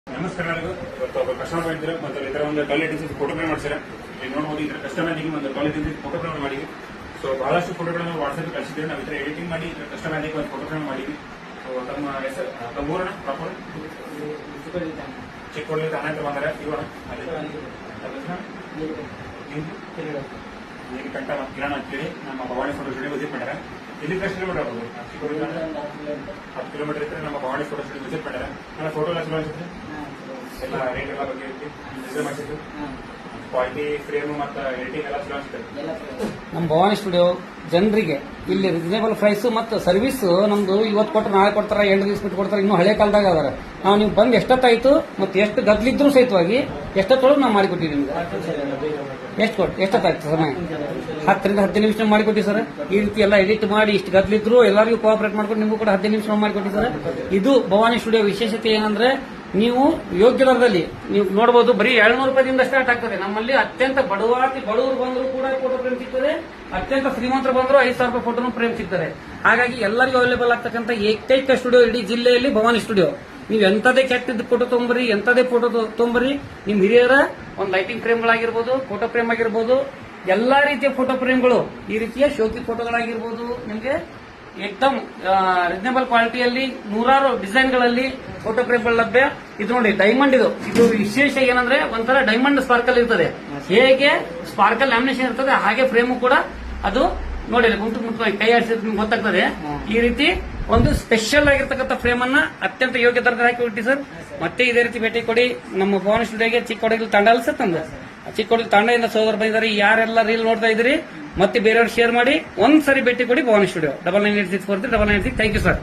ನಮಸ್ಕಾರ. ಇವತ್ತು ಒಬ್ಬ ಕಸ್ಟಮರ್ ಬಂದಿದ್ರು ಮತ್ತು ಇದರ ಒಂದು ಟಾಯ್ಲೆಟ್ ಇನ್ಸೆಸ್ ಫೋಟೋ ಫ್ರೇಮ್ ಮಾಡ್ಸಿರ. ಈಗ ನೋಡಬಹುದು ಇದರ ಕಸ್ಟಮರ್ಗೆ ಒಂದು ಟಾಯ್ಲೆಟ್ ಇನ್ಸೆಸ್ ಫೋಟೋ ಫ್ರೇಮ್ ಮಾಡಿದ್ವಿ. ಸೊ ಬಹಳಷ್ಟು ಫೋಟೋಗಳನ್ನು ವಾಟ್ಸ್ಆಪ್ ಕಳಿಸಿದ್ದೇವೆ. ನಾವು ಇದರ ಎಡಿಟಿಂಗ್ ಮಾಡಿ ಕಸ್ಟಮರ್ಗೆ ಒಂದು ಫೋಟೋ ಫ್ರೇಮ್ ಮಾಡಿದ್ವಿ. ಸೊ ತಮ್ಮ ಹೆಸರು ತಮ್ಮ ಊರಣ ಪ್ರಾಪರ್ ಚಿಕ್ಕೋಡಿ ತಾನೇ ಅಂತ ಬಂದರೆ ಇವಣ ನೀರು ಕಂಟ ಮತ್ತು ಕಿರಣ ಅಂತೇಳಿ ನಮ್ಮ ಭವಾನಿ ಫೋಟೋ ಸ್ಟುಡಿಯೋ ವಿಸಿಟ್ ಮಾಡ್ಯಾರ. ಇಲ್ಲಿ ಎಷ್ಟು ಕಿಲೋಮೀಟರ್ ಆಗ್ಬೋದು? ಚಿಕ್ಕೋಡಿ 10 ಕಿಲೋಮೀಟರ್ ಇದ್ರೆ ನಮ್ಮ ಭವಾನಿ ಫೋಟೋ ಸ್ಟುಡಿಯೋ ವಿಸಿಟ್ ಮಾಡ್ಯಾರ. ನನ್ನ ಫೋಟೋ ಎಲ್ಲ ಚಲೋ ಅನ್ಸುತ್ತೆ. ಎಲ್ಲ ರೇಟ್ ಎಲ್ಲ ಬಗ್ಗೆ ಡಿಸೈನ್ ಮಾಡಿಸಿದ್ದು ಕ್ವಾಲಿಟಿ ಫ್ರೇಮ್ ಮತ್ತು ಎಡಿಟಿಂಗ್ ಎಲ್ಲ ಚಲೋ ಅನ್ಸುತ್ತೆ. ನಮ್ಮ ಭವಾನಿ ಸ್ಟುಡಿಯೋ ಜನರಿಗೆ ಇಲ್ಲಿ ರೀಸನೇಬಲ್ ಪ್ರೈಸ್ ಮತ್ತು ಸರ್ವಿಸ್ ನಮ್ದು ಇವತ್ತು ಕೊಟ್ಟರೆ ನಾಳೆ ಕೊಡ್ತಾರೆ, 2 ದಿವಸ ಬಿಟ್ಟು ಕೊಡ್ತಾರೆ. ಇನ್ನೂ ಹಳೆ ಕಾಲದಾಗ ಅದಾರ. ನಾವು ನೀವು ಬಂದು ಎಷ್ಟೊತ್ತಾಯ್ತು ಮತ್ತು ಎಷ್ಟು ಗದ್ಲಿದ್ರು ಸಹಿತವಾಗಿ ಎಷ್ಟೊತ್ತೊಳಗೆ ನಾವು ಮಾಡಿಕೊಟ್ಟಿವಿ ನಿಮ್ಗೆ. ಎಷ್ಟೊತ್ತಾಯ್ತು ಸಮಯ? 10 ರಿಂದ 15 ನಿಮಿಷ ಮಾಡಿಕೊಟ್ಟಿವಿ ಸರ್. ಈ ರೀತಿ ಎಲ್ಲ ಎಡಿಟ್ ಮಾಡಿ ಇಷ್ಟು ಗದ್ಲಿದ್ರು ಎಲ್ಲರಿಗೂ ಕೋಆಪರೇಟ್ ಮಾಡ್ಕೊಂಡು ನಿಮಗೂ ಕೂಡ 15 ನಿಮಿಷ ಮಾಡಿಕೊಟ್ಟಿವಿ ಸರ್. ಇದು ಭವಾನಿ ಸ್ಟುಡಿಯೋ ವಿಶೇಷತೆ ಏನಂದ್ರೆ ನೀವು ಯೋಗ್ಯ ದರದಲ್ಲಿ ನೀವು ನೋಡಬಹುದು. ಬರೀ 700 ರೂಪಾಯಿದಿಂದ ಸ್ಟಾರ್ಟ್ ಆಗ್ತದೆ. ನಮ್ಮಲ್ಲಿ ಅತ್ಯಂತ ಬಡವರು ಬಂದರೂ ಕೂಡ ಫೋಟೋ ಫ್ರೇಮ್ ಸಿಗ್ತದೆ. ಅತ್ಯಂತ ಶ್ರೀಮಂತರು ಬಂದರೂ 5,000 ರೂಪಾಯಿ ಫೋಟೋನು ಫ್ರೇಮ್ ಸಿಗ್ತದೆ. ಹಾಗಾಗಿ ಎಲ್ಲರಿಗೂ ಅವೈಲೇಬಲ್ ಆಗ್ತಕ್ಕಂಥ ಏಕೈಕ ಸ್ಟುಡಿಯೋ ಇಡೀ ಜಿಲ್ಲೆಯಲ್ಲಿ ಭವಾನಿ ಸ್ಟುಡಿಯೋ. ನೀವು ಎಂತದೇ ಕೆಟ್ಟಿದ್ದ ಫೋಟೋ ತೊಗೊಂಬರಿ, ಎಂತದೇ ಫೋಟೋ ತೊಗೊಂಬರಿ. ನಿಮ್ ಹಿರಿಯರ ಒಂದು ಲೈಟಿಂಗ್ ಫ್ರೇಮ್ಗಳಾಗಿರ್ಬೋದು, ಫೋಟೋ ಫ್ರೇಮ್ ಆಗಿರ್ಬೋದು, ಎಲ್ಲಾ ರೀತಿಯ ಫೋಟೋ ಫ್ರೇಮ್ಗಳು, ಈ ರೀತಿಯ ಶೋಕಿ ಫೋಟೋಗಳಾಗಿರ್ಬೋದು ನಿಮಗೆ ಏಕದಮ್ ರೀಸನೇಬಲ್ ಕ್ವಾಲಿಟಿಯಲ್ಲಿ 100 ಡಿಸೈನ್ಗಳಲ್ಲಿ ಫೋಟೋ ಫ್ರೇಮ್ಗಳು ಲಭ್ಯ. ಇದು ನೋಡಿ ಡೈಮಂಡ್. ಇದು ವಿಶೇಷ ಏನಂದ್ರೆ ಒಂಥರ ಡೈಮಂಡ್ ಸ್ಪಾರ್ಕಲ್ ಇರ್ತದೆ. ಹೇಗೆ ಸ್ಪಾರ್ಕಲ್ ಲ್ಯಾಮಿನೇಷನ್ ಇರ್ತದೆ ಹಾಗೆ ಫ್ರೇಮು ಕೂಡ ಅದು ನೋಡಿ ಗುಂಟು ಕೈ ಆಡಿಸಿದ್ರೆ ನಿಮ್ಗೆ ಗೊತ್ತಾಗ್ತದೆ. ಈ ರೀತಿ ಒಂದು ಸ್ಪೆಷಲ್ ಆಗಿರ್ತಕ್ಕಂಥ ಫ್ರೇಮ್ ಅನ್ನ ಅತ್ಯಂತ ಯೋಗ್ಯ ದರದಲ್ಲಿ ಹಾಕಿ ಬಿಟ್ಟಿ ಸರ್. ಮತ್ತೆ ಇದೇ ರೀತಿ ಭೇಟಿ ಕೊಡಿ ನಮ್ಮ ಭವಾನಿ ಸ್ಟುಡಿಯೋಗೆ. ಚಿಕ್ಕೋಡಿಗೆ ತಂಡ ಅಲ್ಸ ತಂದ ಚಿಕ್ಕೋಡಿ ತಂಡದಿಂದ ಸೋದರ ಬಂದಿದ್ದಾರೆ. ಯಾರೆಲ್ಲ ರೀಲ್ ನೋಡ್ತಾ ಇದ್ರಿ ಮತ್ತೆ ಬೇರೆಯವ್ರು ಶೇರ್ ಮಾಡಿ ಒಂದ್ಸರಿ ಭೇಟಿ ಕೊಡಿ Bhavani studio. 9986439996. Thank you sir.